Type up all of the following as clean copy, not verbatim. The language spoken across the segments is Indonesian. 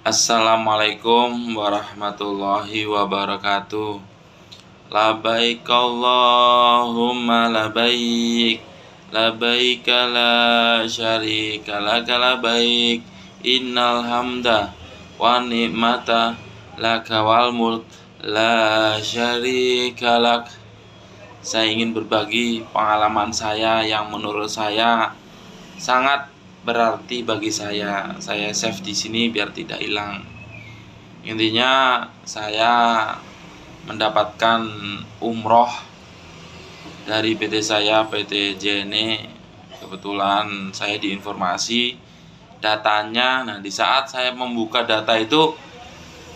Assalamualaikum warahmatullahi wabarakatuh. Labaik Allahumma labaik, labaik la syarika laka labaik, innal hamda wa ni'mata laka wal mulk la syarika lak. Saya ingin berbagi pengalaman saya yang menurut saya sangat berarti bagi saya. Saya save di sini biar tidak hilang. Intinya saya mendapatkan umroh dari PT saya, PT JNE. Kebetulan saya diinformasi datanya. Nah, di saat saya membuka data itu,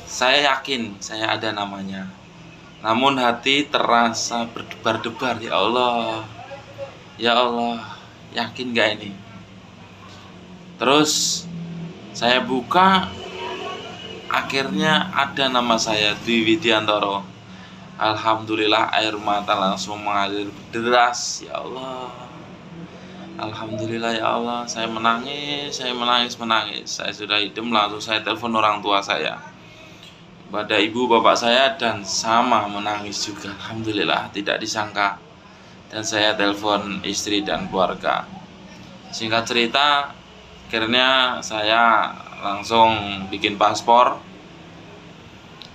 saya yakin saya ada namanya. Namun hati terasa berdebar-debar. Ya Allah, ya Allah, yakin gak ini? Terus saya buka, akhirnya ada nama saya, Dwi Widiantoro. Alhamdulillah, air mata langsung mengalir deras. Ya Allah, alhamdulillah ya Allah. Saya menangis. Saya sudah idem, langsung saya telepon orang tua saya, pada ibu bapak saya, dan sama menangis juga. Alhamdulillah, tidak disangka. Dan saya telepon istri dan keluarga. Singkat cerita, akhirnya saya langsung bikin paspor,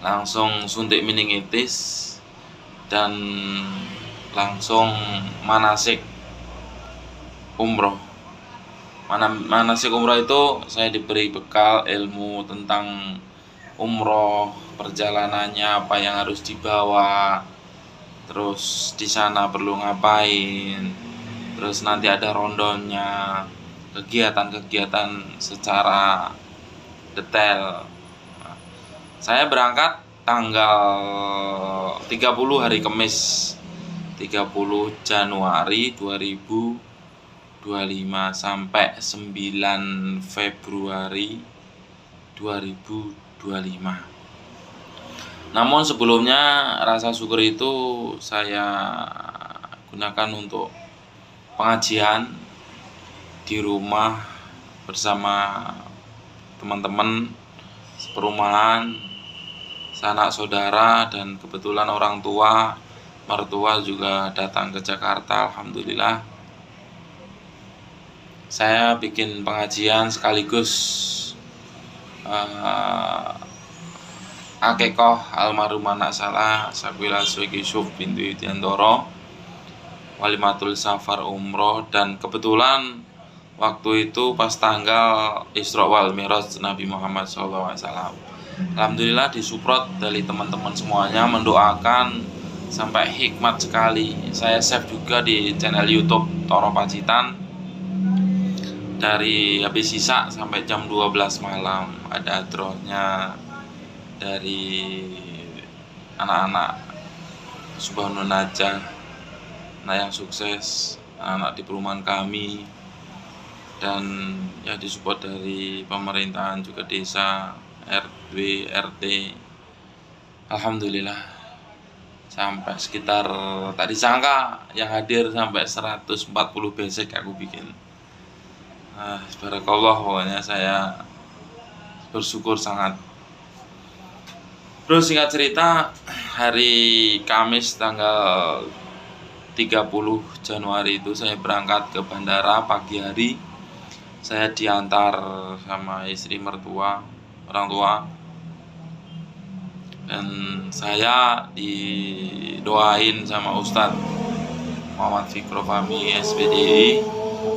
langsung suntik meningitis, dan langsung manasik umroh. Manasik umroh itu saya diberi bekal ilmu tentang umroh, perjalanannya apa yang harus dibawa, terus di sana perlu ngapain, terus nanti ada rondonya, kegiatan-kegiatan secara detail. Saya berangkat tanggal 30 hari Kamis, 30 Januari 2025 sampai 9 Februari 2025. Namun sebelumnya rasa syukur itu saya gunakan untuk pengajian di rumah bersama teman-teman seperumahan, sanak saudara, dan kebetulan orang tua, mertua juga datang ke Jakarta. Alhamdulillah, saya bikin pengajian sekaligus akikoh almarhum anak salah Sakwila Yusuf binti Widiantoro, walimatul safar umroh. Dan kebetulan waktu itu pas tanggal Isra wal Mi'raj Nabi Muhammad SAW. Alhamdulillah disupport dari teman-teman semuanya, mendoakan sampai hikmat sekali. Saya save juga di channel YouTube Toro Pacitan. Dari habis sisa sampai jam 12 malam ada drawnya dari anak-anak Subhanun Najah, nah yang sukses, anak di perumahan kami, dan ya disupport dari pemerintahan juga, desa, RW, RT. Alhamdulillah, sampai sekitar, tak disangka yang hadir sampai 140 besek aku bikin. Barakallah, pokoknya saya bersyukur sangat. Terus singkat cerita, hari Kamis tanggal 30 Januari itu saya berangkat ke bandara pagi hari. Saya diantar sama istri mertua, orang tua, dan saya didoain sama Ustadz Muhammad Fikro Fahmi SPDI,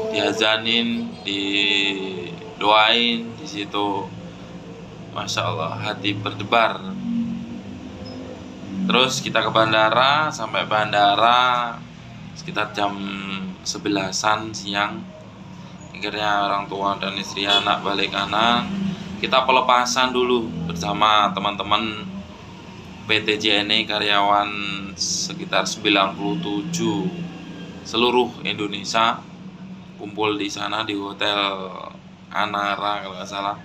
diazanin, didoain di situ. Masya Allah, hati berdebar. Terus kita ke bandara, sampai bandara sekitar jam 11-an siang. Akhirnya orang tua dan istri anak balik kanan. Kita pelepasan dulu bersama teman-teman PT JNE, karyawan sekitar 97 seluruh Indonesia, kumpul di sana di Hotel Anara kalau nggak salah,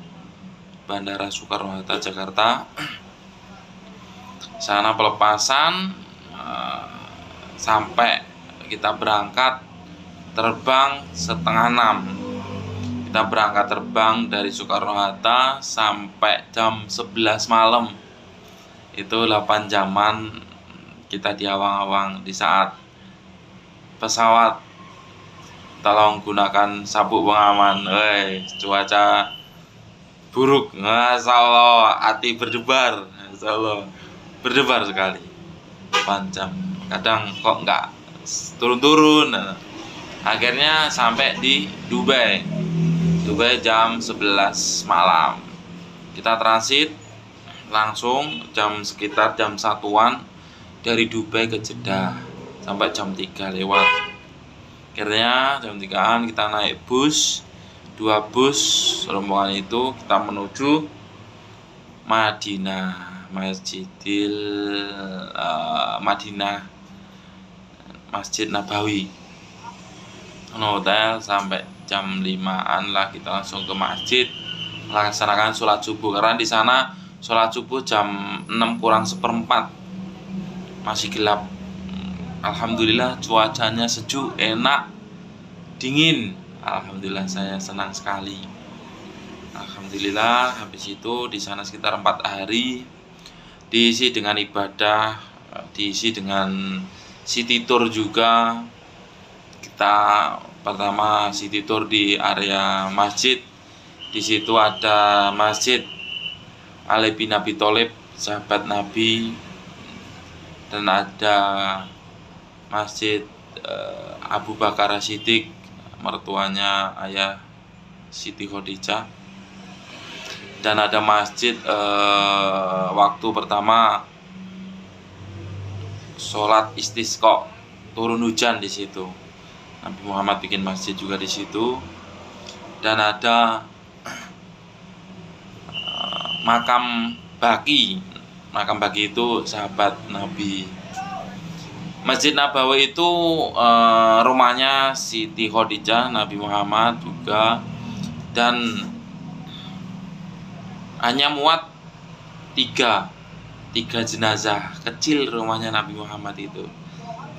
Bandara Soekarno-Hatta, Jakarta. Sana pelepasan sampai kita berangkat terbang setengah 6. Kita berangkat terbang dari Soekarno-Hatta sampai jam 11 malam. Itu 8 jaman kita di awang-awang. Di saat pesawat tolong gunakan sabuk pengaman. Cuaca buruk. Masya Allah, hati berdebar. Masya Allah, berdebar sekali. 8 jam. Kadang kok nggak turun-turun. Akhirnya sampai di Dubai jam 11 malam. Kita transit langsung sekitar jam 1-an dari Dubai ke Jeddah sampai jam 3 lewat. Akhirnya jam 3-an kita naik bus, 2 bus rombongan itu kita menuju Madinah, Madinah, Masjid Nabawi. Hotel sampai jam 5-an lah, kita langsung ke masjid melaksanakan sholat subuh, karena di sana sholat subuh jam 6:46 masih gelap. Alhamdulillah cuacanya sejuk, enak, dingin. Alhamdulillah, saya senang sekali. Alhamdulillah, habis itu di sana sekitar 4 hari diisi dengan ibadah, diisi dengan city tour juga. Kita pertama city tour di area masjid. Di situ ada Masjid Ali bin Abi Thalib, sahabat Nabi, dan ada Masjid Abu Bakar As-Siddiq, mertuanya ayah Siti Khadijah, dan ada masjid waktu pertama sholat istisqa, turun hujan di situ. Nabi Muhammad bikin masjid juga di situ, dan ada makam Baqi. Makam Baqi itu sahabat Nabi. Masjid Nabawi itu rumahnya Siti Khadijah, Nabi Muhammad juga, dan hanya muat tiga jenazah kecil rumahnya Nabi Muhammad itu.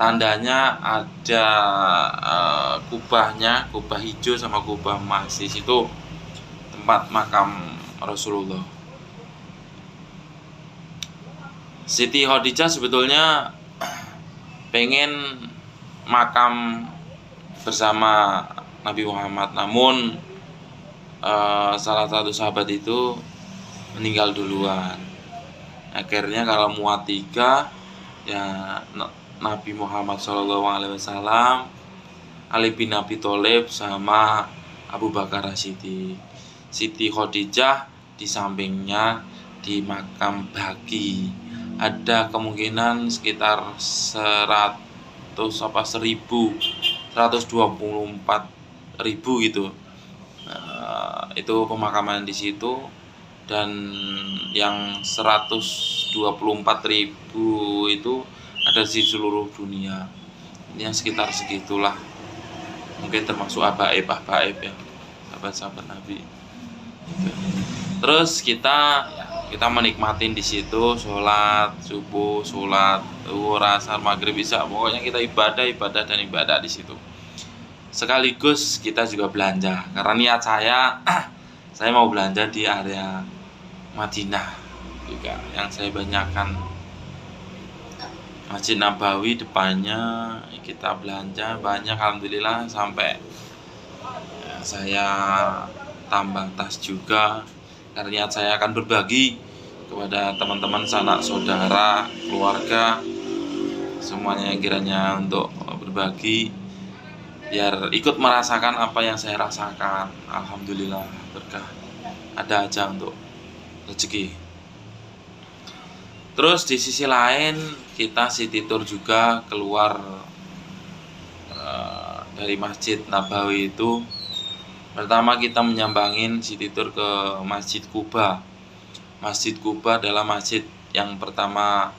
Tandanya ada kubahnya, kubah hijau sama kubah emas. Di situ tempat makam Rasulullah. Siti Khadijah sebetulnya pengen makam bersama Nabi Muhammad, namun salah satu sahabat itu meninggal duluan. Akhirnya kalau muat 3 ya Nabi Muhammad SAW, Ali bin Abi Thalib, sama Abu Bakar As-Siddiq. Siti Khadijah di sampingnya di makam Baqi. Ada kemungkinan sekitar 124.000 gitu. Itu pemakaman di situ, dan yang 124.000 itu ada di seluruh dunia. Ini yang sekitar segitulah, mungkin termasuk habaib ya, sahabat-sahabat Nabi. Terus kita menikmatin di situ, sholat subuh, sholat zuhur, asar, maghrib, isya, pokoknya kita ibadah di situ. Sekaligus kita juga belanja, karena niat saya mau belanja di area Madinah juga, yang saya banyakkan. Masjid Nabawi depannya kita belanja banyak, alhamdulillah, sampai saya tambah tas juga, karena niat saya akan berbagi kepada teman-teman, sanak saudara, keluarga, semuanya yang kiranya untuk berbagi, biar ikut merasakan apa yang saya rasakan. Alhamdulillah, berkah ada aja untuk rezeki. Terus di sisi lain kita city tour juga keluar dari Masjid Nabawi itu. Pertama kita menyambangin city tour ke Masjid Quba. Masjid Quba adalah masjid yang pertama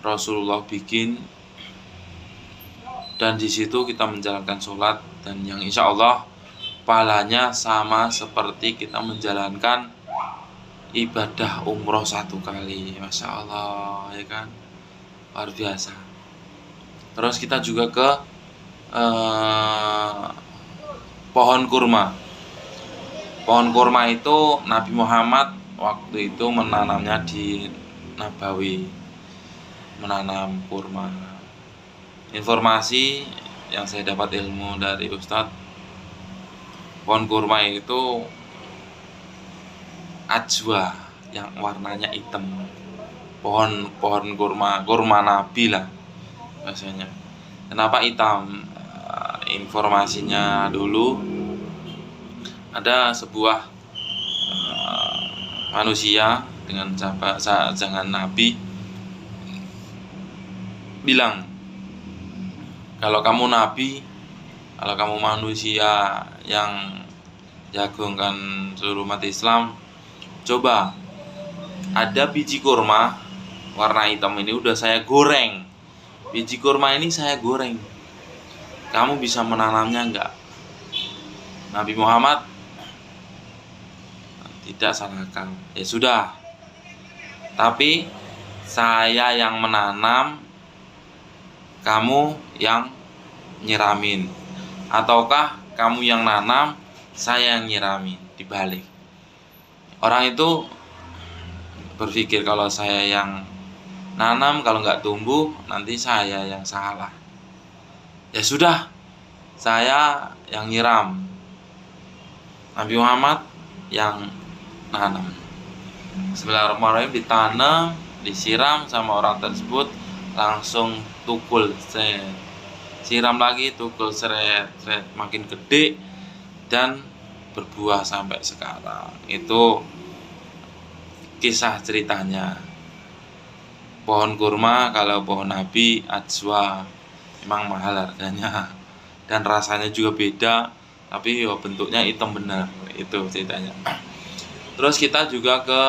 Rasulullah bikin, dan di situ kita menjalankan sholat, dan yang insya Allah pahalanya sama seperti kita menjalankan ibadah umroh 1 kali. Masya Allah, ya kan, luar biasa. Terus kita juga ke pohon kurma. Pohon kurma itu Nabi Muhammad waktu itu menanamnya di Nabawi, menanam kurma. Informasi yang saya dapat ilmu dari Ustadz, pohon kurma itu ajwa yang warnanya hitam. Pohon kurma Nabi lah bahasanya. Kenapa hitam? Informasinya dulu ada sebuah manusia dengan jangan Nabi bilang, kalau kamu Nabi, kalau kamu manusia yang jagongkan seluruh umat Islam, coba ada biji kurma warna hitam ini udah saya goreng. Biji kurma ini saya goreng. Kamu bisa menanamnya enggak? Nabi Muhammad tidak salah akal. Ya sudah. Tapi saya yang menanam, kamu yang nyiramin. Ataukah kamu yang nanam, saya yang nyiramin, dibalik. Orang itu berpikir kalau saya yang nanam, kalau nggak tumbuh nanti saya yang salah. Ya sudah, saya yang nyiram, Nabi Muhammad yang nanam. Bismillahirrahmanirrahim, ditanam, disiram sama orang tersebut, langsung tukul, siram lagi, tukul, seret, makin gede dan berbuah sampai sekarang. Itu kisah ceritanya. Pohon kurma, kalau pohon Nabi ajwa, memang mahal harganya dan rasanya juga beda, tapi bentuknya hitam benar. Itu ceritanya. Terus kita juga ke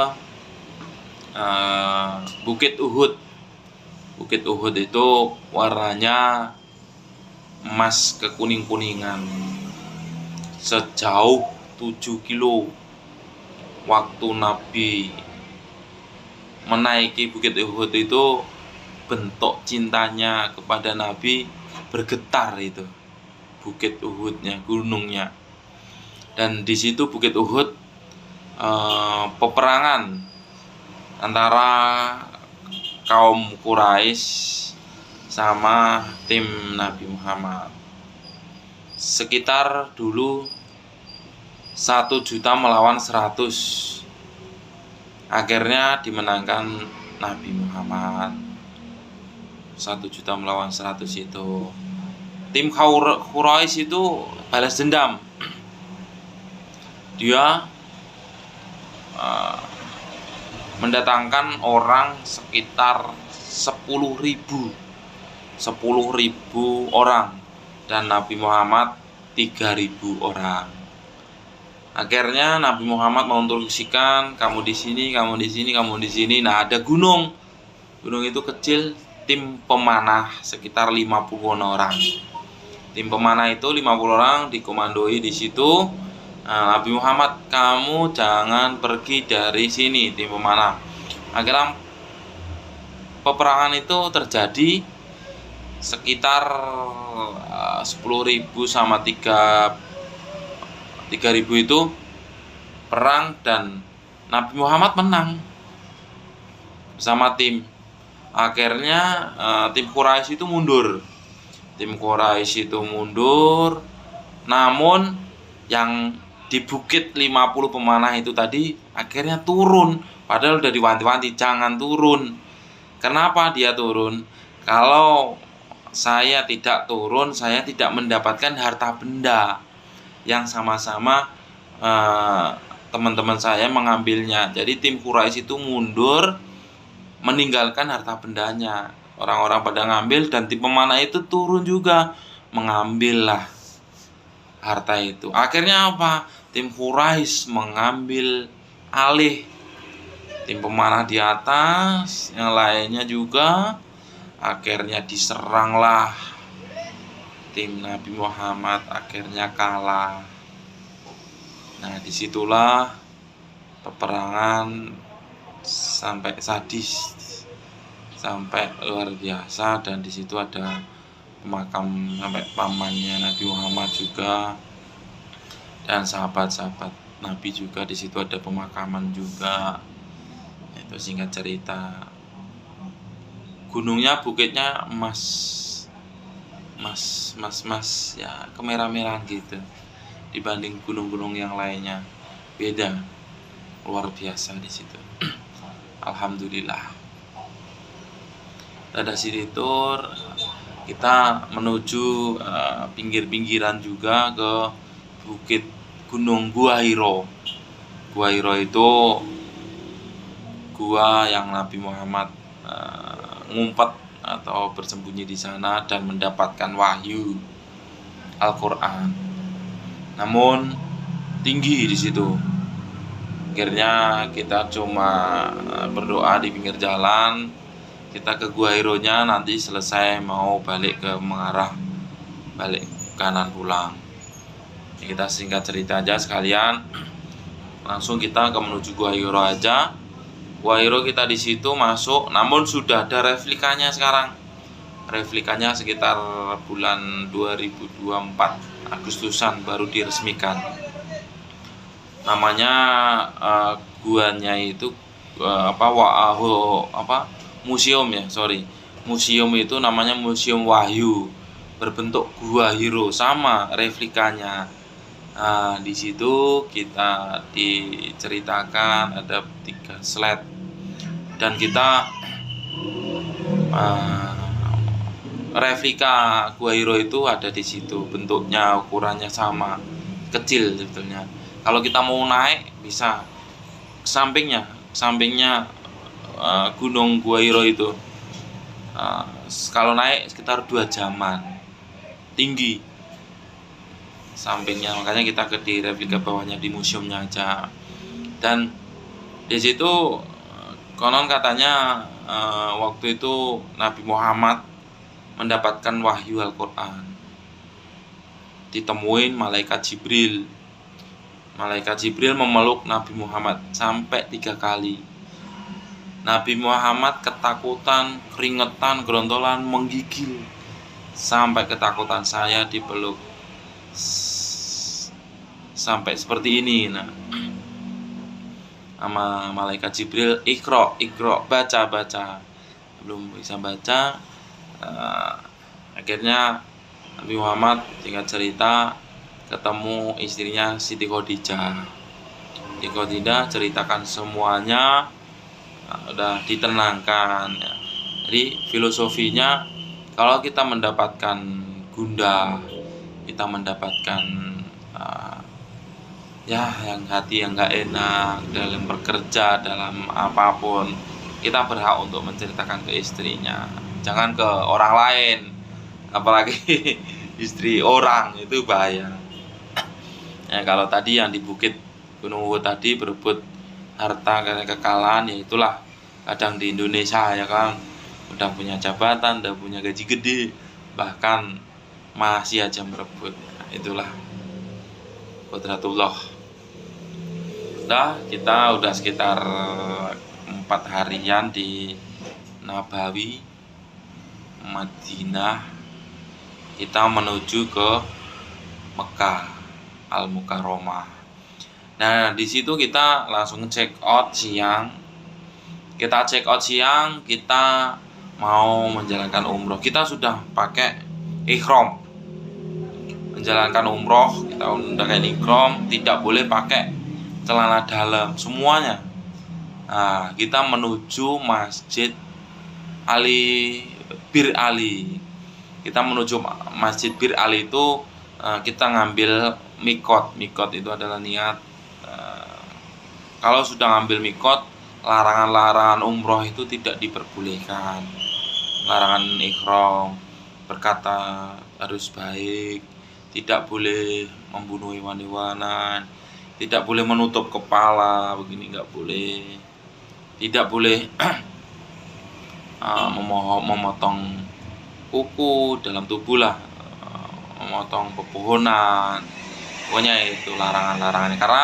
Bukit Uhud. Bukit Uhud itu warnanya emas kekuning-kuningan, sejauh 7 kilo. Waktu Nabi menaiki Bukit Uhud itu, bentuk cintanya kepada Nabi bergetar itu Bukit Uhudnya, gunungnya. Dan di situ Bukit Uhud peperangan antara kaum Quraisy sama tim Nabi Muhammad. Sekitar dulu 1 juta melawan 100. Akhirnya dimenangkan Nabi Muhammad. 1 juta melawan 100 itu. Tim Quraisy itu balas dendam. Dia mendatangkan orang sekitar 10.000 orang, dan Nabi Muhammad 3.000 orang. Akhirnya Nabi Muhammad menginstruksikan, kamu di sini, kamu di sini, kamu di sini. Nah, ada gunung. Gunung itu kecil, tim pemanah sekitar 50 orang. Tim pemanah itu 50 orang dikomandoi di situ. Nah, Nabi Muhammad, kamu jangan pergi dari sini, tim pemanah. Akhirnya peperangan itu terjadi sekitar 10.000 sama 3.000 itu perang, dan Nabi Muhammad menang bersama tim. Akhirnya tim Quraisy itu mundur. Tim Quraisy itu mundur. Namun yang di bukit 50 pemanah itu tadi akhirnya turun. Padahal udah diwanti-wanti jangan turun. Kenapa dia turun? Kalau saya tidak turun, saya tidak mendapatkan harta benda yang sama-sama teman-teman saya mengambilnya. Jadi tim Quraisy itu mundur, meninggalkan harta bendanya. Orang-orang pada ngambil, dan tim pemanah itu turun juga, mengambil lah harta itu. Akhirnya apa? Tim Quraisy mengambil alih. Tim pemanah di atas, yang lainnya juga. Akhirnya diseranglah tim Nabi Muhammad, akhirnya kalah. Nah, disitulah peperangan sampai sadis, sampai luar biasa. Dan disitu ada makam sampai pamannya Nabi Muhammad juga dan sahabat-sahabat Nabi juga. Di situ ada pemakaman juga. Itu singkat cerita. Gunungnya, bukitnya emas, ya kemerah-merahan gitu. Dibanding gunung-gunung yang lainnya, beda, luar biasa di situ. Alhamdulillah. Dari situ kita menuju pinggir-pinggiran juga ke bukit Gunung Gua Hiro. Gua Hiro itu gua yang Nabi Muhammad ngumpet atau bersembunyi di sana dan mendapatkan wahyu Al-Qur'an. Namun tinggi di situ. Akhirnya kita cuma berdoa di pinggir jalan. Kita ke Gua Hiro-nya nanti selesai mau balik kanan pulang. Kita singkat cerita aja sekalian. Langsung kita menuju Gua Hiro aja. Gua Hiro kita di situ masuk, namun sudah ada replikanya sekarang. Replikanya sekitar bulan 2024 Agustusan baru diresmikan. Namanya guanya itu museum ya, museum itu namanya Museum Wahyu, berbentuk Gua Hiro, sama replikanya. Nah, di situ kita diceritakan ada 3 slide dan kita replika Gua Hiro itu ada di situ, bentuknya ukurannya sama, kecil sebetulnya. Kalau kita mau naik bisa sampingnya Gunung Gua Hiro itu. Kalau naik sekitar 2 jaman, tinggi sampingnya, makanya kita ke di replika bawahnya di museumnya aja. Dan di situ konon katanya waktu itu Nabi Muhammad mendapatkan wahyu Al-Qur'an, ditemuin malaikat Jibril. Malaikat Jibril memeluk Nabi Muhammad sampai 3 kali. Nabi Muhammad ketakutan, keringetan, gerontolan, menggigil, sampai ketakutan. Saya dipeluk sampai seperti ini. Nah, sama malaikat Jibril, Iqra, baca. Belum bisa baca. Akhirnya Nabi Muhammad singkat cerita ketemu istrinya Siti Khadijah. Siti Khadijah ceritakan semuanya, udah ditenangkan. Jadi filosofinya, kalau kita mendapatkan gundah, kita mendapatkan yang hati yang nggak enak dalam bekerja, dalam apapun, kita berhak untuk menceritakan ke istrinya, jangan ke orang lain, apalagi istri orang, itu bahaya. Ya, kalau tadi yang di Bukit Gunung Uhud tadi berebut harta karena kekalahan, ya itulah kadang di Indonesia ya kan, udah punya jabatan, udah punya gaji gede, bahkan masih aja merebut. Nah, itulah qudratullah. Kita udah sekitar 4 harian di Nabawi, Madinah. Kita menuju ke Mekah Al-Mukarramah. Nah, di situ kita langsung check out siang. Kita mau menjalankan umroh. Kita sudah pakai ihram. Menjalankan umroh, kita udah pakai ihram, tidak boleh pakai celana dalam semuanya. Nah, kita menuju Masjid Bir Ali. Kita menuju Masjid Bir Ali itu kita ngambil mikot. Mikot itu adalah niat. Kalau sudah ngambil mikot, larangan-larangan umroh itu tidak diperbolehkan. Larangan ihram, berkata harus baik, tidak boleh membunuh hewan-hewanan, tidak boleh menutup kepala, begini nggak boleh, tidak boleh memotong kuku dalam tubuh lah, memotong pepohonan, pokoknya itu larangan-larangannya, karena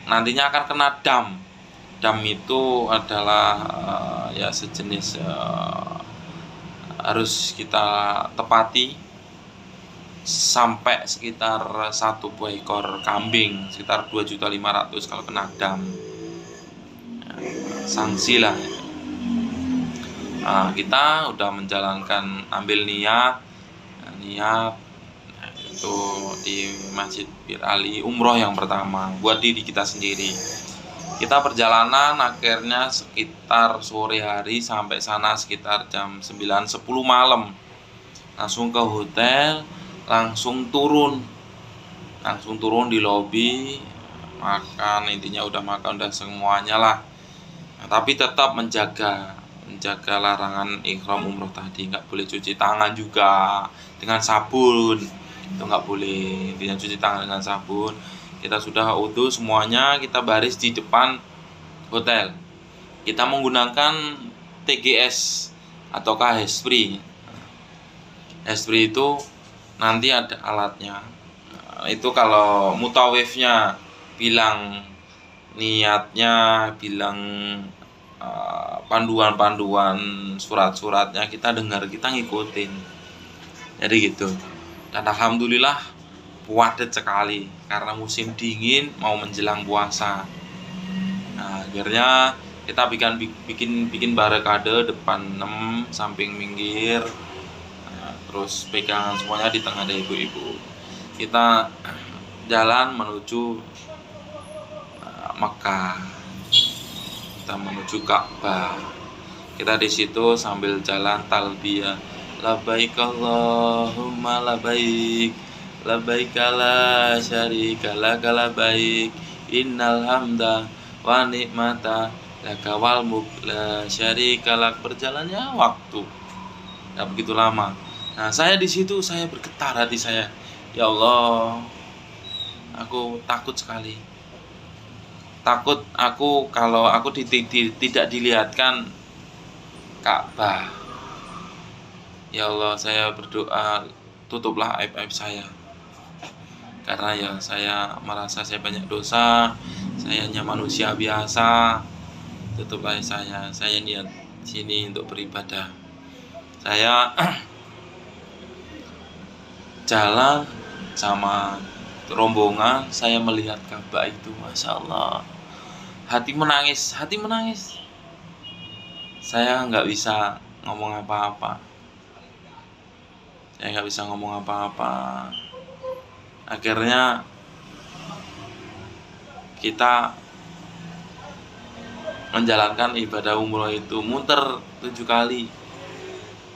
nantinya akan kena dam. Dam itu adalah ya sejenis harus kita tepati. sampai sekitar 1 buah ekor kambing, sekitar 2.500.000 kalau kena dam. Sanksi lah. Nah, kita udah menjalankan, ambil niat itu di Masjid Bir Ali, umroh yang pertama buat diri kita sendiri. Kita perjalanan akhirnya sekitar sore hari, sampai sana sekitar jam 9-10 malam. Langsung ke hotel, langsung turun di lobi, makan, intinya udah makan udah semuanya lah. Nah, tapi tetap menjaga larangan ihram umroh tadi, nggak boleh cuci tangan juga dengan sabun, itu nggak boleh. Intinya cuci tangan dengan sabun. Kita sudah wudu semuanya, kita baris di depan hotel. Kita menggunakan TGS ataukah Hespri. Hespri itu nanti ada alatnya. Itu kalau mutawifnya bilang niatnya, bilang panduan-panduan surat-suratnya, kita dengar, kita ngikutin. Jadi gitu. Dan alhamdulillah padat sekali karena musim dingin mau menjelang puasa. Nah, akhirnya kita bikin barikade depan 6, samping minggir. Nah, terus pegangan semuanya, di tengah ada ibu-ibu. Kita jalan menuju Mekah. Kita menuju Ka'bah. Kita di situ sambil jalan talbiyah, labbaik Allahumma labbaik, labbaik la syarika laka labbaik, innal hamda wa ni'mata laka wal mulk la syarika lak. Berjalannya waktu tidak begitu lama. Nah, saya di situ saya bergetar hati saya. Ya Allah, aku takut sekali. Takut aku kalau aku tidak dilihatkan Ka'bah. Ya Allah, saya berdoa, tutuplah aib-aib saya. Karena ya saya merasa saya banyak dosa, saya hanya manusia biasa. Tutuplah saya niat sini untuk beribadah. Saya jalan sama rombongan, saya melihat Ka'bah itu, Masya Allah, hati menangis. Saya nggak bisa ngomong apa-apa. Akhirnya kita menjalankan ibadah umroh itu, muter 7 kali.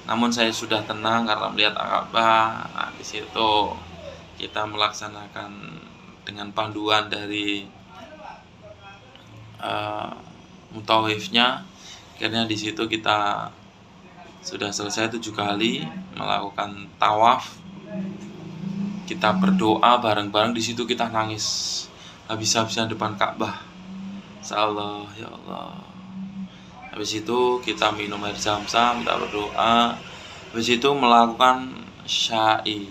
Namun saya sudah tenang karena melihat Ka'bah. Nah, di situ kita melaksanakan dengan panduan dari mutawifnya. Akhirnya di situ kita sudah selesai 7 kali melakukan tawaf. Kita berdoa bareng-bareng, di situ kita nangis habis-habisan depan Ka'bah. Insyaallah, ya Allah. Habis itu kita minum air zam-zam, kita berdoa. Habis itu melakukan sya'i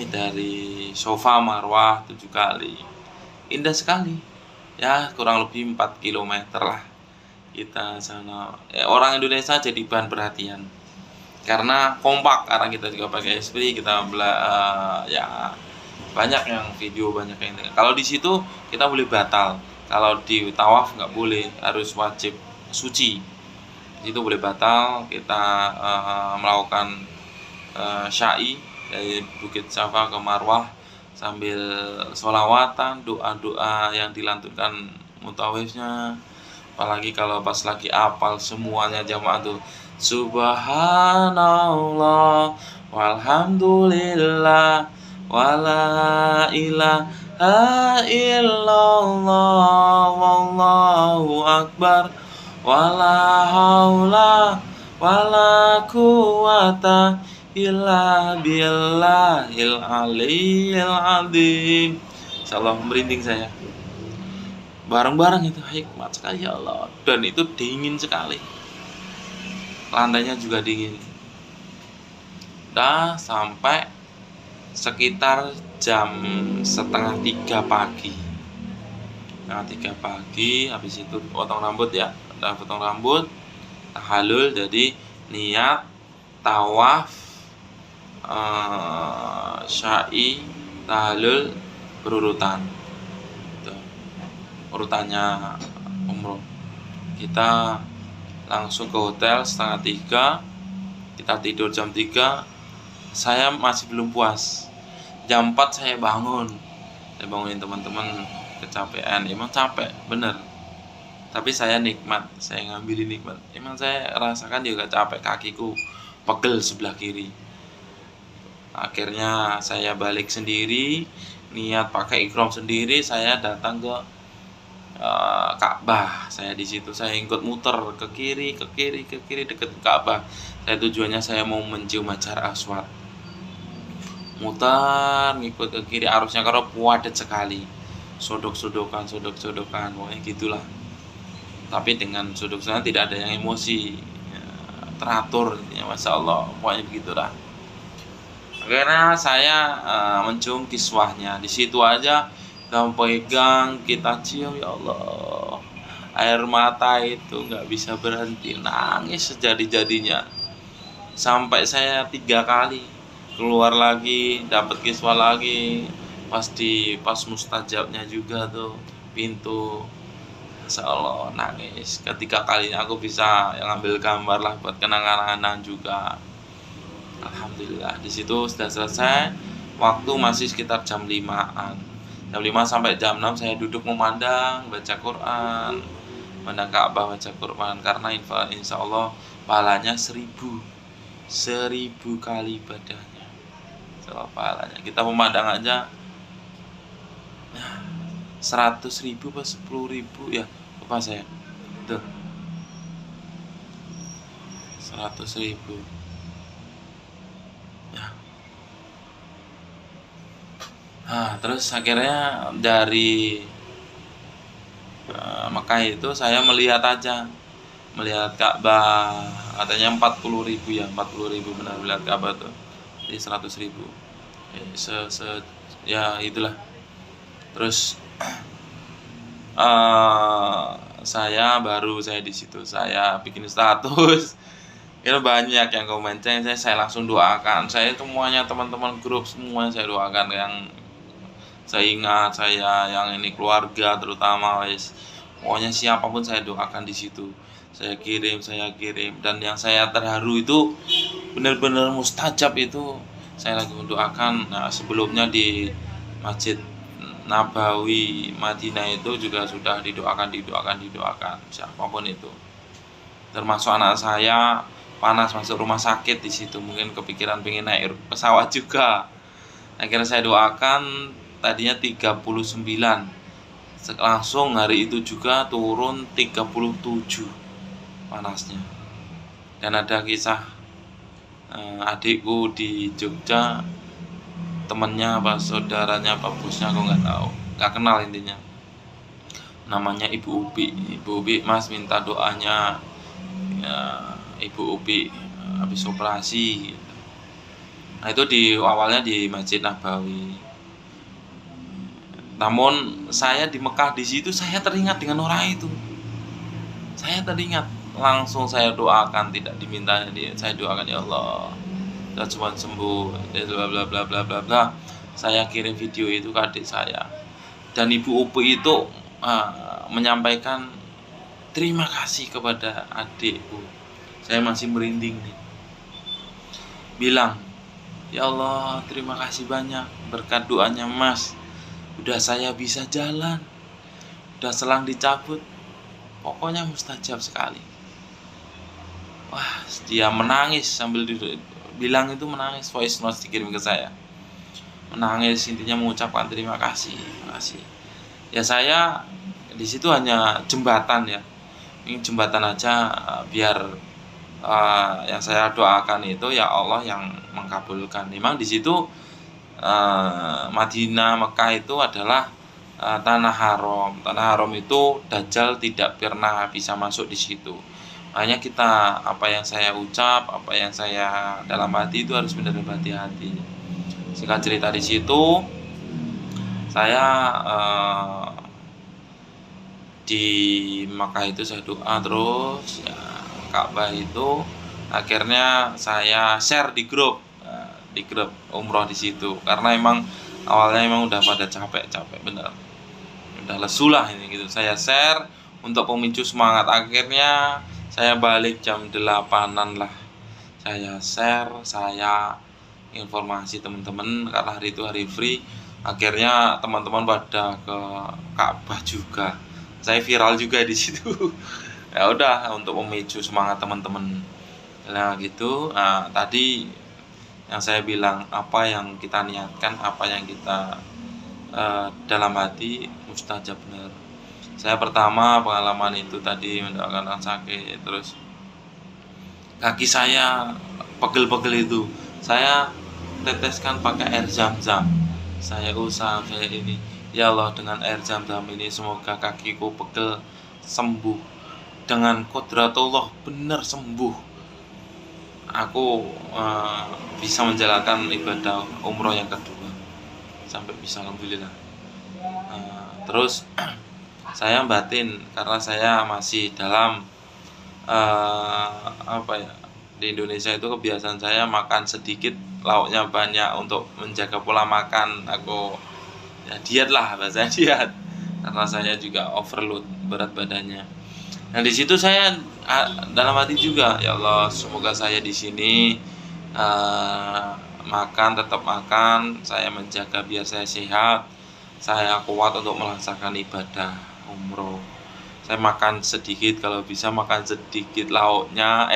dari Sofa Marwah 7 kali. Indah sekali. Ya, kurang lebih 4 km lah kita sana. Orang Indonesia jadi bahan perhatian karena kompak, karena kita juga pakai Esprit, kita ya banyak yang video, banyak yang ini. Kalau di situ kita boleh batal, kalau di tawaf nggak boleh, harus wajib suci. Di situ boleh batal. Kita melakukan sya'i dari Bukit Safa ke Marwah sambil sholawatan, doa-doa yang dilantunkan mutawifnya. Apalagi kalau pas lagi apal semuanya jamaah tuh, subhanallah walhamdulillah wala ilaha illallah wallahu akbar wala haula wala quwata illa billahil aliyil azim. Insyaallah merinding saya. Bareng-bareng itu hikmat sekali, ya Allah. Dan itu dingin sekali, lantainya juga dingin. Udah sampai sekitar jam 2:30 pagi. Setengah 3 pagi. Habis itu potong rambut ya, udah potong rambut, tahalul, jadi niat tawaf syai, tahlul berurutan. Itu urutannya umroh. Kita langsung ke hotel setengah 3, kita tidur jam 3. Saya masih belum puas. Jam 4 saya bangunin teman-teman, kecapean. Emang capek bener, tapi saya nikmat, saya ngambil nikmat. Emang saya rasakan juga capek, kakiku pegel sebelah kiri. Akhirnya saya balik sendiri, niat pakai ikram sendiri. Saya datang ke Ka'bah. Saya di situ saya ikut muter ke kiri deket Ka'bah. Saya tujuannya saya mau mencium Hajar Aswad. Muter ngikut ke kiri, arusnya kalau padat sekali. Sodok-sodokan, pokoknya gitulah. Tapi dengan sodok-sodokan tidak ada yang emosi. Ya, teratur ya, Masya Allah, pokoknya begitulah. Akhirnya saya mencium kiswahnya. Di situ aja kamu pegang, kita cium, ya Allah, air mata itu nggak bisa berhenti, nangis sejadi-jadinya. Sampai saya 3 kali keluar lagi, dapat kiswah lagi, pas mustajabnya juga tuh pintu. Masya Allah, nangis. Ketiga kalinya aku bisa ngambil gambar lah buat kenang-kenangan juga. Alhamdulillah, di situ sudah selesai. Waktu masih sekitar jam 5-an. Jam 5 sampai jam 6 saya duduk memandang, baca Quran, memandang Ka'bah, baca Quran. Karena insya Allah pahalanya 1000 kali ibadahnya. Insya Allah pahalanya. Kita memandang aja 100.000 atau 10.000 ya, lupa saya. Tuh, 100.000 ya. Nah, terus akhirnya dari Mekah itu saya melihat Ka'bah. Katanya 40.000 ya, 40.000 benar melihat Ka'bah tuh. Jadi 100.000. Ya itulah. Terus saya di situ saya bikin status. Itu banyak yang komen, saya langsung doakan. Saya semuanya, teman-teman grup semuanya saya doakan, yang saya ingat, saya yang ini keluarga terutama, pokoknya siapapun saya doakan di situ. Saya kirim, dan yang saya terharu itu benar-benar mustajab itu. Saya lagi mendoakan. Nah, sebelumnya di Masjid Nabawi Madinah itu juga sudah didoakan siapapun itu, termasuk anak saya panas masuk rumah sakit di situ, mungkin kepikiran pengen naik pesawat juga. Akhirnya saya doakan, tadinya 39, langsung hari itu juga turun 37 panasnya. Dan ada kisah adikku di Jogja, temennya apa saudaranya apa bosnya aku nggak kenal intinya, namanya Ibu Ubi. Mas minta doanya ya, Ibu Ubi habis operasi gitu. Nah, itu awalnya di Masjid Nabawi. Namun saya di Mekah di situ saya teringat dengan orang itu. Saya teringat, langsung saya doakan, tidak dimintanya dia. Saya doakan, ya Allah, dan cuma sembuh, bla bla bla bla bla bla. Saya kirim video itu ke adik saya, dan Ibu Upi itu menyampaikan terima kasih kepada adikku. Saya masih merinding nih. Bilang, ya Allah, terima kasih banyak berkat doanya Mas. Udah saya bisa jalan, udah selang dicabut, pokoknya mustajab sekali. Wah, dia menangis sambil bilang itu, menangis, voice note dikirim ke saya, menangis, intinya mengucapkan terima kasih. Ya saya di situ hanya jembatan ya, ini jembatan aja, biar yang saya doakan itu ya Allah yang mengkabulkan. Memang di situ Madinah, Mekah itu adalah tanah haram. Tanah haram itu Dajjal tidak pernah bisa masuk di situ. Makanya kita, apa yang saya ucap, apa yang saya dalam hati itu harus benar-benar hati-hati. Singkat cerita, di situ saya di Mekah itu saya doa terus ya, Ka'bah itu akhirnya saya share di grup. di grup umroh di situ, karena emang awalnya emang udah pada capek bener, udah lesu lah ini gitu. Saya share untuk pemicu semangat, akhirnya saya balik jam 8-an lah, saya share, saya informasi teman-teman karena hari itu hari free. Akhirnya teman-teman pada ke Ka'bah juga, saya viral juga di situ. Ya udah, untuk memicu semangat teman-teman. Nah gitu. Nah, tadi yang saya bilang, apa yang kita niatkan, apa yang kita dalam hati mustajab benar. Saya pertama pengalaman itu tadi mendapatkan sakit, terus kaki saya pegel-pegel itu, saya teteskan pakai air zam-zam. Saya usah, saya ini, ya Allah, dengan air zam-zam ini semoga kakiku pegel sembuh. Dengan kodratullah benar sembuh. Aku bisa menjalankan ibadah umroh yang kedua sampai bisa, alhamdulillah. Terus saya batin karena saya masih dalam apa ya, di Indonesia itu kebiasaan saya makan sedikit lauknya banyak untuk menjaga pola makan. Aku ya diet lah, bahasa diet, karena saya juga overload berat badannya. Nah di situ saya dalam hati juga, ya Allah, semoga saya di sini makan, tetap makan, saya menjaga biar saya sehat, saya kuat untuk melaksanakan ibadah umroh. Saya makan sedikit, kalau bisa makan sedikit lauknya,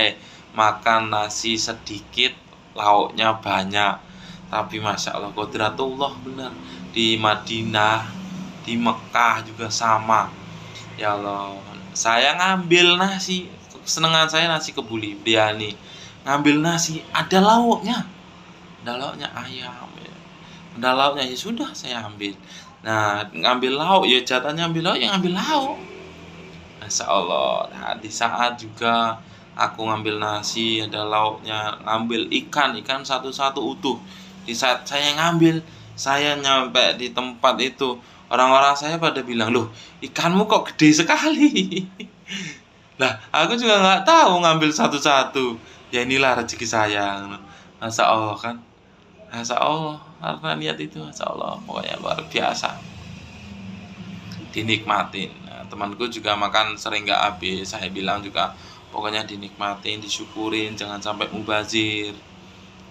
makan nasi sedikit, lauknya banyak. Tapi masya Allah, kodratullah benar. Di Madinah, di Mekah juga sama. Ya Allah, saya ngambil nasi, kesenangan saya nasi kebuli, biryani. Ngambil nasi, ada lauknya ayam, ya. Ada lauknya, ya sudah saya ambil. Nah, ngambil lauk, ya jatahnya ambil lauk, ya ngambil lauk. Masya Allah. Nah, di saat juga aku ngambil nasi, ada lauknya, ngambil ikan satu-satu utuh. Di saat saya ngambil, saya nyampe di tempat itu, orang-orang saya pada bilang, loh, ikanmu kok gede sekali. Lah, aku juga nggak tahu ngambil satu-satu. Ya inilah rezeki saya. Masya Allah kan. Masya Allah, karena niat itu, Masya Allah, pokoknya luar biasa, dinikmatin. Nah, temanku juga makan sering nggak habis, saya bilang juga pokoknya dinikmatin, disyukurin, jangan sampai mubazir,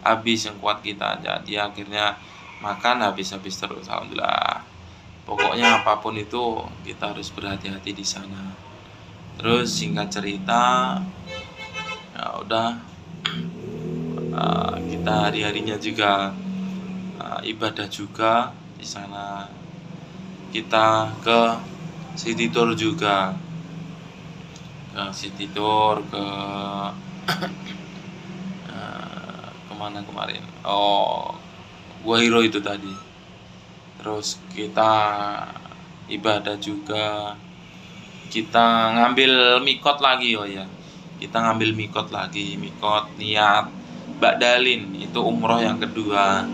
habis yang kuat kita. Jadi akhirnya makan habis-habis terus, alhamdulillah. Pokoknya apapun itu kita harus berhati-hati di sana. Terus singkat cerita, ya udah, kita hari-harinya juga ibadah juga di sana. Kita ke City Tour juga, ke kemana kemarin? Oh, Gua Hiro itu tadi. Terus kita ibadah juga. Kita ngambil mikot lagi, oh ya. Kita ngambil mikot lagi, mikot niat Ba'dalin, itu umroh yang kedua.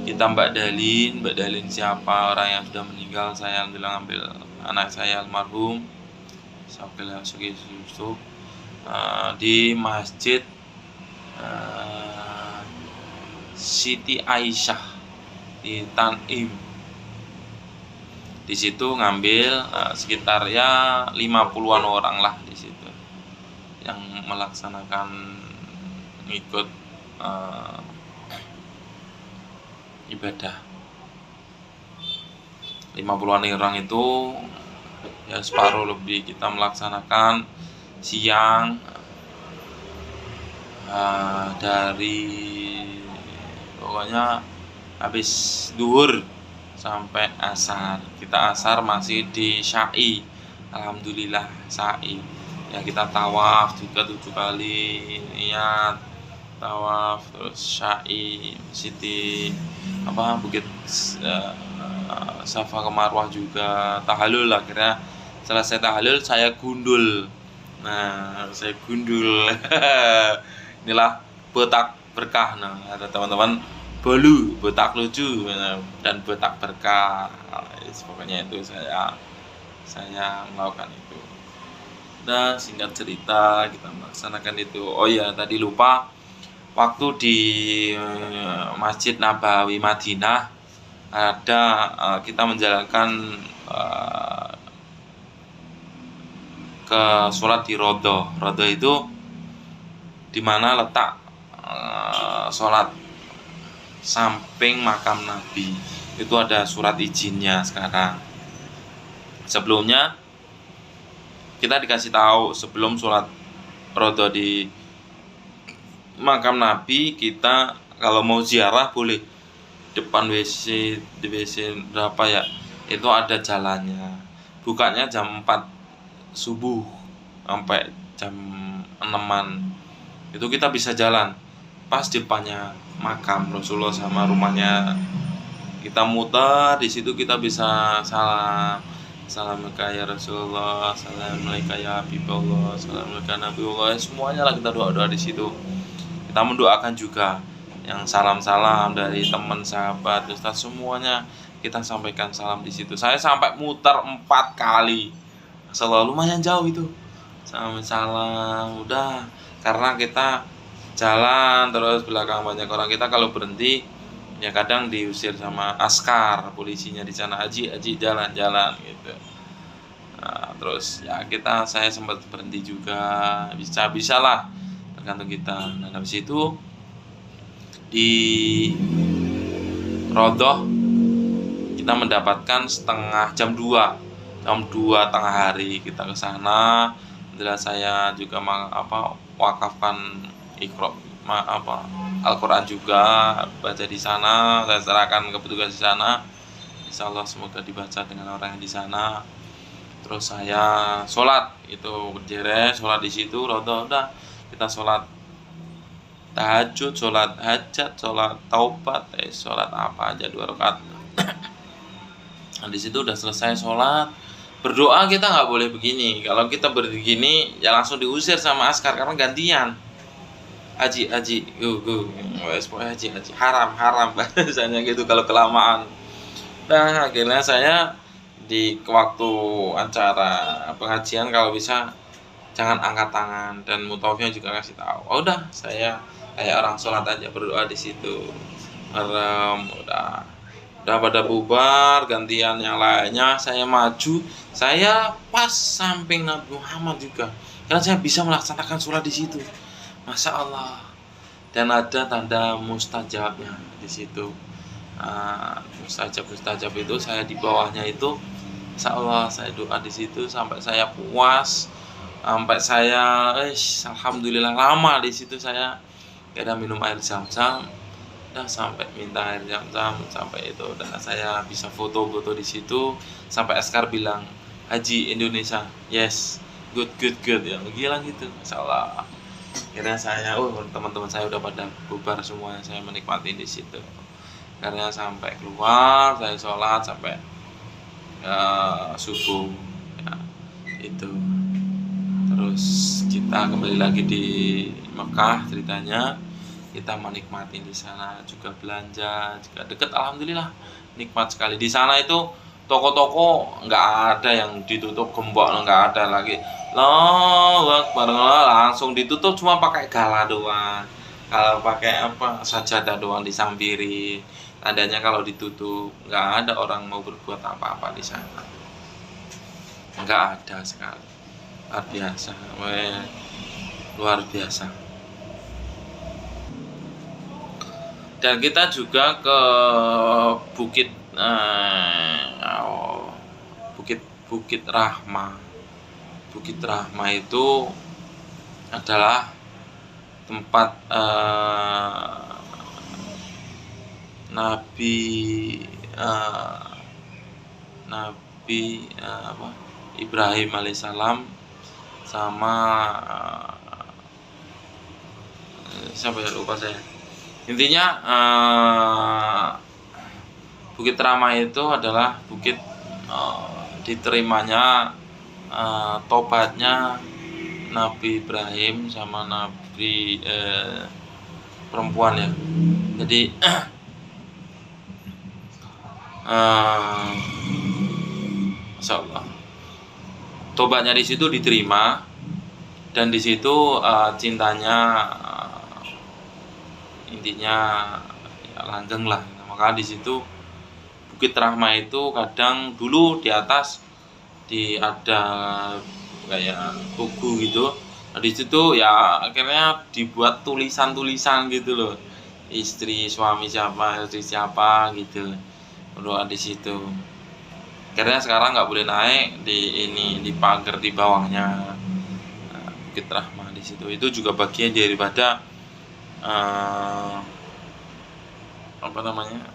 Kita Mbak Dalin siapa, orang yang sudah meninggal. Saya bilang ambil anak saya almarhum Yusuf di masjid Siti Aisyah di Tanim. Di situ ngambil sekitar ya 50-an orang lah di situ yang melaksanakan ikut ibadah. 50-an orang itu ya separuh lebih kita melaksanakan siang, dari pokoknya habis duhur sampai asar. Kita asar masih di Syai, alhamdulillah Syai. Ya kita tawaf juga 7 kali, niat tawaf, terus Syai, Siti Bukit Safa ke Marwah juga, tahalul. Akhirnya selesai tahalul saya gundul. Nah, saya gundul. Inilah botak berkah. Nah, ada teman-teman bolu, botak lucu dan botak berkah. Pokoknya itu saya melakukan itu. Dan singkat cerita kita melaksanakan itu. Oh ya, tadi lupa, waktu di Masjid Nabawi Madinah ada kita menjalankan ke sholat di Rodo. Rodo itu dimana letak sholat samping makam Nabi. Itu ada surat izinnya sekarang. Sebelumnya kita dikasih tahu sebelum sholat Rodo di makam Nabi, kita kalau mau ziarah boleh depan WC, di WC berapa ya, itu ada jalannya. Bukanya jam 4 subuh sampai jam 6-an. Itu kita bisa jalan pas depannya makam Rasulullah sama rumahnya. Kita muter di situ, kita bisa salam. Assalamualaikum ya Rasulullah, assalamualaikum ya Habibullah, assalamualaikum Nabiullah. Semuanya lah kita doa-doa di situ. Kita mendoakan juga yang salam-salam dari teman, sahabat, ustaz, semuanya kita sampaikan salam di situ. Saya sampai muter 4 kali. Selalu lumayan jauh itu. Salam udah, karena kita jalan terus belakang banyak orang. Kita kalau berhenti ya kadang diusir sama askar polisinya di sana, aji jalan-jalan gitu. Nah, terus ya saya sempat berhenti juga, bisa lah, tergantung kita. Nah, habis itu di Rodoh kita mendapatkan jam 2 tengah hari kita ke sana. Setelah saya juga wakafkan Al-Quran juga, baca di sana, saya serahkan ke petugas di sana. Insya Allah semoga dibaca dengan orang yang di sana. Terus saya sholat itu beres, sholat di situ Rodoh, udah kita sholat tahajud, sholat hajat, sholat taubat, sholat apa aja 2 rakaat. Nah, di situ udah selesai sholat. Berdoa kita nggak boleh begini. Kalau kita begini ya langsung diusir sama askar karena gantian. Haji, go, haji, haram bahasanya gitu kalau kelamaan. Nah, akhirnya saya di waktu acara pengajian kalau bisa jangan angkat tangan, dan mutawafnya juga kasih tahu. Oh, udah, saya kayak orang sholat aja berdoa di situ. Udah pada bubar, gantian yang lainnya, saya maju, saya pas samping Nabi Muhammad juga, karena saya bisa melaksanakan sholat di situ, masya Allah. Dan ada tanda mustajabnya di situ. Mustajab itu saya di bawahnya itu, masya Allah, saya doa di situ sampai saya puas, sampai saya, alhamdulillah lama di situ saya ada minum air zam-zam. Udah sampai minta air zam-zam, sampai itu udah saya bisa foto-foto di situ, sampai askar bilang Haji Indonesia, yes, good ya, gila gitu, masalah. Akhirnya saya, teman-teman saya udah pada bubar semuanya, saya menikmati di situ. Karena sampai keluar, saya sholat sampai subuh, ya, itu. Terus kita kembali lagi di Mekah ceritanya. Kita menikmati di sana, juga belanja, juga deket, alhamdulillah nikmat sekali. Di sana itu toko-toko nggak ada yang ditutup gembok, nggak ada lagi. Langsung ditutup, cuma pakai gala doang. Kalau pakai sajadah doang disampirin. Tandanya kalau ditutup, nggak ada orang mau berbuat apa-apa di sana. Nggak ada sekali. Luar biasa. Dan kita juga ke Bukit Rahmah. Bukit Rahmah itu adalah tempat Nabi Ibrahim alaihissalam sama siapa ya, lupa saya. Intinya Bukit Rahmah itu adalah bukit diterimanya tobatnya Nabi Ibrahim sama Nabi perempuan ya. Jadi Masya Allah, tobatnya di situ diterima, dan di situ cintanya intinya ya langgeng lah. Maka di situ Bukit Rahma itu kadang dulu di atas ada kayak tugu gitu. Nah, di situ ya akhirnya dibuat tulisan-tulisan gitu loh. Istri suami siapa, istri siapa gitu. Berdoa di situ. Akhirnya sekarang nggak boleh naik di pagar di bawahnya Bukit Rahma di situ. Itu juga bagian daripada apa namanya?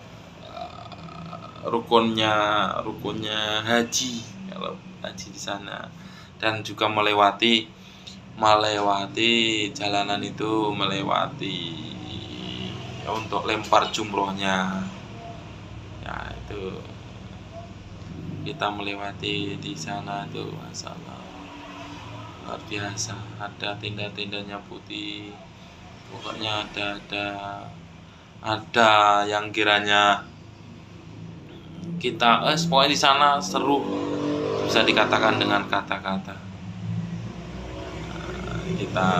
rukunnya haji, kalau haji di sana, dan juga melewati jalanan itu, melewati ya, untuk lempar jumrohnya ya, itu kita melewati di sana tuh, masya Allah luar biasa. Ada tenda-tendanya putih, pokoknya ada yang kiranya kita pokoknya di sana seru, bisa dikatakan dengan kata-kata. Kita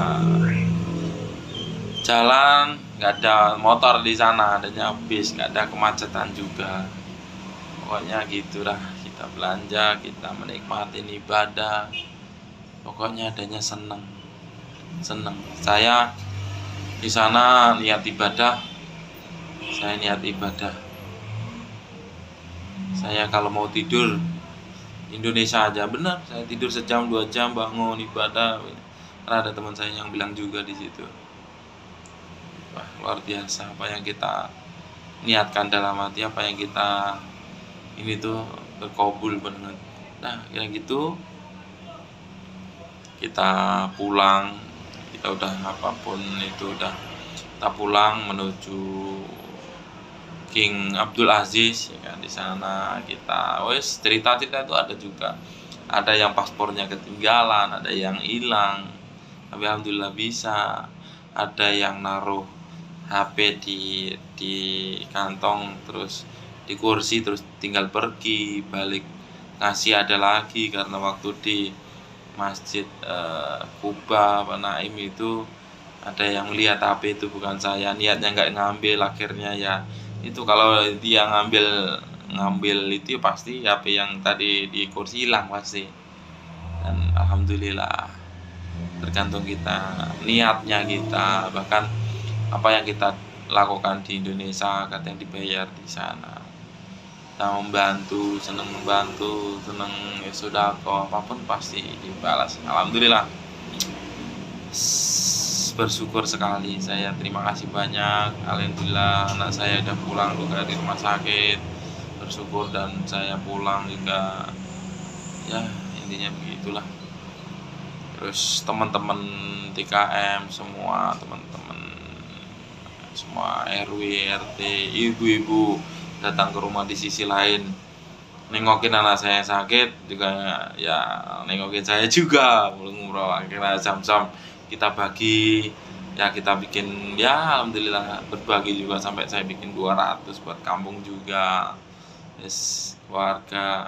jalan nggak ada motor di sana, adanya bis, nggak ada kemacetan juga. Pokoknya gitulah, kita belanja, kita menikmati ibadah, pokoknya adanya seneng. Saya di sana niat ibadah. Saya kalau mau tidur Indonesia aja benar, saya tidur sejam 2 jam, bangun ibadah. Karena ada teman saya yang bilang juga di situ, wah luar biasa apa yang kita niatkan dalam hati, apa yang kita ini tuh terkabul benar. Nah kayak gitu kita pulang, kita udah apapun itu udah, kita pulang menuju King Abdul Aziz ya kan. Di sana kita cerita-cerita itu ada juga, ada yang paspornya ketinggalan, ada yang hilang, tapi alhamdulillah bisa. Ada yang naruh HP di kantong, terus di kursi, terus tinggal pergi balik ngasih ada lagi. Karena waktu di Masjid Kuba Naim itu ada yang lihat HP itu bukan saya, niatnya nggak ngambil, akhirnya ya itu kalau dia ngambil itu pasti HP yang tadi di kursi hilang pasti. Dan alhamdulillah, tergantung kita, niatnya kita, bahkan apa yang kita lakukan di Indonesia kadang dibayar di sana. Kita senang membantu, senang ya sudah kok, apapun pasti dibalas. Alhamdulillah, bersyukur sekali saya, terima kasih banyak. Alhamdulillah anak saya udah pulang juga dari rumah sakit, bersyukur. Dan saya pulang juga ya, intinya begitulah. Terus teman-teman TKM semua, teman-teman semua RW RT, ibu-ibu datang ke rumah di sisi lain, nengokin anak saya yang sakit juga ya, nengokin saya juga umroh. Akhirnya jam-jam kita bagi ya, kita bikin ya alhamdulillah berbagi juga, sampai saya bikin 200 buat kampung juga, keluarga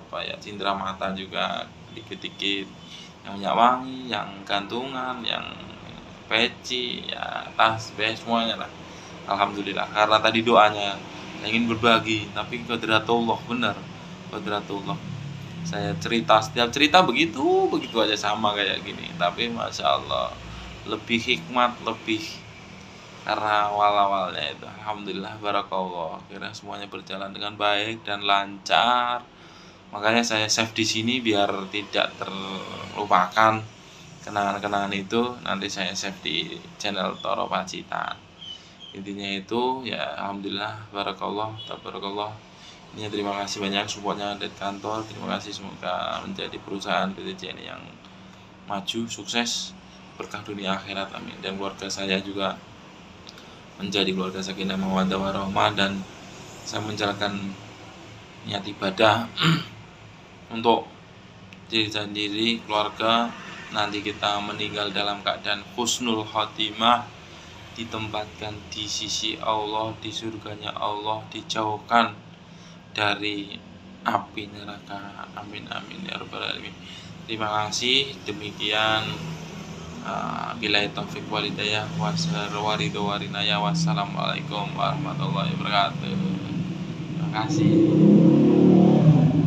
apa ya, cindera mata juga dikit-dikit, yang minyak wangi, yang gantungan, yang peci ya, tas, semuanya lah. Alhamdulillah, karena tadi doanya ingin berbagi, tapi qadratullah, benar qadratullah. Saya setiap cerita begitu aja sama kayak gini, tapi masya Allah lebih hikmat, lebih karena awal-awalnya itu alhamdulillah barakallah, kira semuanya berjalan dengan baik dan lancar. Makanya saya save di sini biar tidak terlupakan kenangan-kenangan itu. Nanti saya save di channel Toro Pacitan. Intinya itu ya, alhamdulillah barakallah tabarakallah. Ini terima kasih banyak supportnya dari kantor. Terima kasih, semoga menjadi perusahaan PTJ ini yang maju, sukses, berkah dunia akhirat, amin. Dan keluarga saya juga menjadi keluarga sakinah mawaddah warahmah, dan saya menjalankan niat ibadah untuk diri sendiri, keluarga, nanti kita meninggal dalam keadaan husnul khotimah, ditempatkan di sisi Allah, di surganya Allah, dijauhkan dari api neraka, amin amin ya rabbal alamin. Terima kasih, demikian Billahi taufik walhidayah wassalamualaikum warahmatullahi wabarakatuh. Terima kasih.